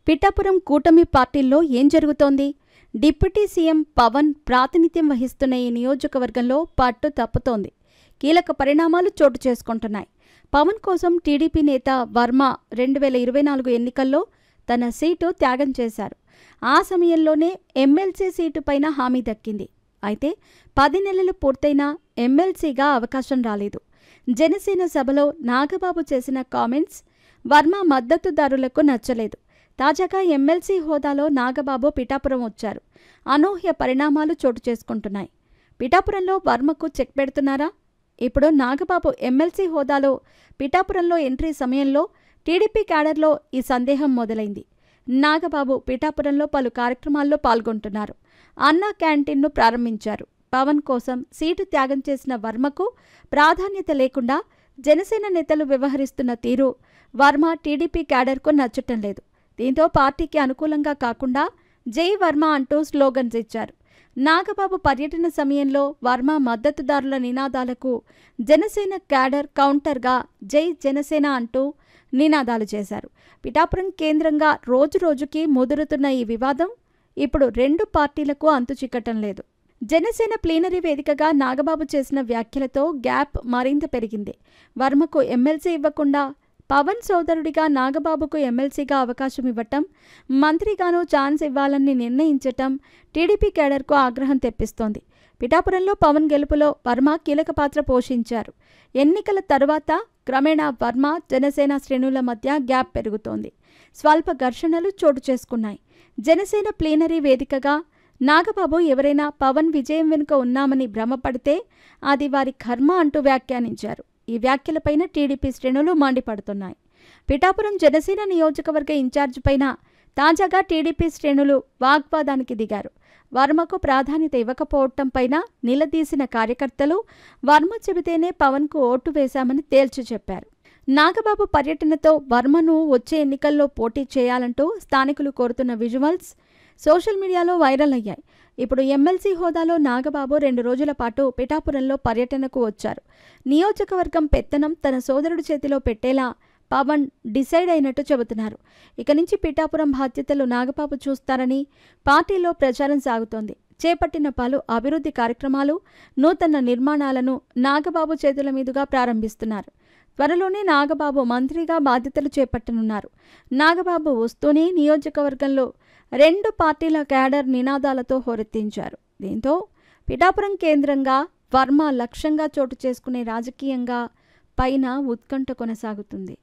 పిఠాపురం కూటమి పార్టీల్లో ఏం జరుగుతోంది? డిప్యూటీ సీఎం పవన్ ప్రాతినిధ్యం వహిస్తున్న ఈ నియోజకవర్గంలో పట్టు తప్పుతోంది. కీలక పరిణామాలు చోటు చేసుకుంటున్నాయి. పవన్ కోసం టీడీపీ నేత వర్మ 2024 ఎన్నికల్లో తన సీటు త్యాగం చేశారు. ఆ సమయంలోనే ఎమ్మెల్సీ సీటు పైన హామీ దక్కింది. అయితే 10 నెలలు పూర్తయినా ఎమ్మెల్సీగా అవకాశం రాలేదు. జనసేన సభలో నాగబాబు చేసిన కామెంట్స్ వర్మ మద్దతుదారులకు నచ్చలేదు. తాజాగా ఎమ్మెల్సీ హోదాలో నాగబాబు పిఠాపురం వచ్చారు. అనూహ్య పరిణామాలు చోటు చేసుకుంటున్నాయి. పిఠాపురంలో వర్మకు చెక్ పెడుతున్నారా? ఇప్పుడు నాగబాబు ఎమ్మెల్సీ హోదాలో పిఠాపురంలో ఎంట్రీ సమయంలో టీడీపీ క్యాడర్లో ఈ సందేహం మొదలైంది. నాగబాబు పిఠాపురంలో పలు కార్యక్రమాల్లో పాల్గొంటున్నారు. అన్నా క్యాంటీన్ను ప్రారంభించారు. పవన్ కోసం సీటు త్యాగం చేసిన వర్మకు ప్రాధాన్యత లేకుండా జనసేన నేతలు వ్యవహరిస్తున్న తీరు వర్మ టీడీపీ క్యాడర్కు నచ్చటం లేదు. దీంతో పార్టీకి అనుకూలంగా కాకుండా జై వర్మ అంటూ స్లోగన్స్ ఇచ్చారు. నాగబాబు పర్యటన సమయంలో వర్మ మద్దతుదారుల నినాదాలకు జనసేన క్యాడర్ కౌంటర్గా జై జనసేన అంటూ నినాదాలు చేశారు. పిఠాపురం కేంద్రంగా రోజురోజుకి ముదురుతున్న ఈ వివాదం ఇప్పుడు రెండు పార్టీలకు అంతుచిక్కటం లేదు. జనసేన ప్లీనరీ వేదికగా నాగబాబు చేసిన వ్యాఖ్యలతో గ్యాప్ మరింత పెరిగింది. వర్మకు ఎమ్మెల్సీ ఇవ్వకుండా పవన్ సోదరుడిగా నాగబాబుకు ఎమ్మెల్సీగా అవకాశం ఇవ్వటం, మంత్రిగానూ ఛాన్స్ ఇవ్వాలని నిర్ణయించటం టీడీపీ కేడర్కు ఆగ్రహం తెప్పిస్తోంది. పిఠాపురంలో పవన్ గెలుపులో వర్మ కీలక పాత్ర పోషించారు. ఎన్నికల తరువాత క్రమేణా వర్మ జనసేన శ్రేణుల మధ్య గ్యాప్ పెరుగుతోంది. స్వల్ప ఘర్షణలు చోటు చేసుకున్నాయి. జనసేన ప్లీనరీ వేదికగా నాగబాబు ఎవరైనా పవన్ విజయం వెనుక ఉన్నామని భ్రమపడితే అది వారి కర్మ అంటూ వ్యాఖ్యానించారు. ఈ వ్యాఖ్యలపైన టీడీపీ శ్రేణులు మండిపడుతున్నాయి. పిఠాపురం జనసేన నియోజకవర్గ ఇన్ఛార్జ్ పైన తాజాగా టీడీపీ శ్రేణులు వాగ్వాదానికి దిగారు. వర్మకు ప్రాధాన్యత ఇవ్వకపోవటం పైన నిలదీసిన కార్యకర్తలు వర్మ చెబితేనే పవన్కు ఓటు వేశామని తేల్చి చెప్పారు. నాగబాబు పర్యటనతో వర్మను వచ్చే ఎన్నికల్లో పోటీ చేయాలంటూ స్థానికులు కోరుతున్న విజువల్స్ సోషల్ మీడియాలో వైరల్ అయ్యాయి. ఇప్పుడు ఎమ్మెల్సీ హోదాలో నాగబాబు 2 రోజుల పాటు పిఠాపురంలో పర్యటనకు వచ్చారు. నియోజకవర్గం పెత్తనం తన సోదరుడి చేతిలో పెట్టేలా పవన్ డిసైడ్ అయినట్టు చెబుతున్నారు. ఇక నుంచి పిఠాపురం బాధ్యతలు నాగబాబు చూస్తారని పార్టీలో ప్రచారం సాగుతోంది. చేపట్టిన పలు అభివృద్ధి కార్యక్రమాలు, నూతన నిర్మాణాలను నాగబాబు చేతుల మీదుగా ప్రారంభిస్తున్నారు. త్వరలోనే నాగబాబు మంత్రిగా బాధ్యతలు చేపట్టనున్నారు. నాగబాబు వస్తూనే నియోజకవర్గంలో 2 పార్టీల క్యాడర్ నినాదాలతో హోరెత్తించారు. దీంతో పిఠాపురం కేంద్రంగా వర్మ లక్ష్యంగా చోటు చేసుకునే రాజకీయంగా పైన ఉత్కంఠ కొనసాగుతుంది.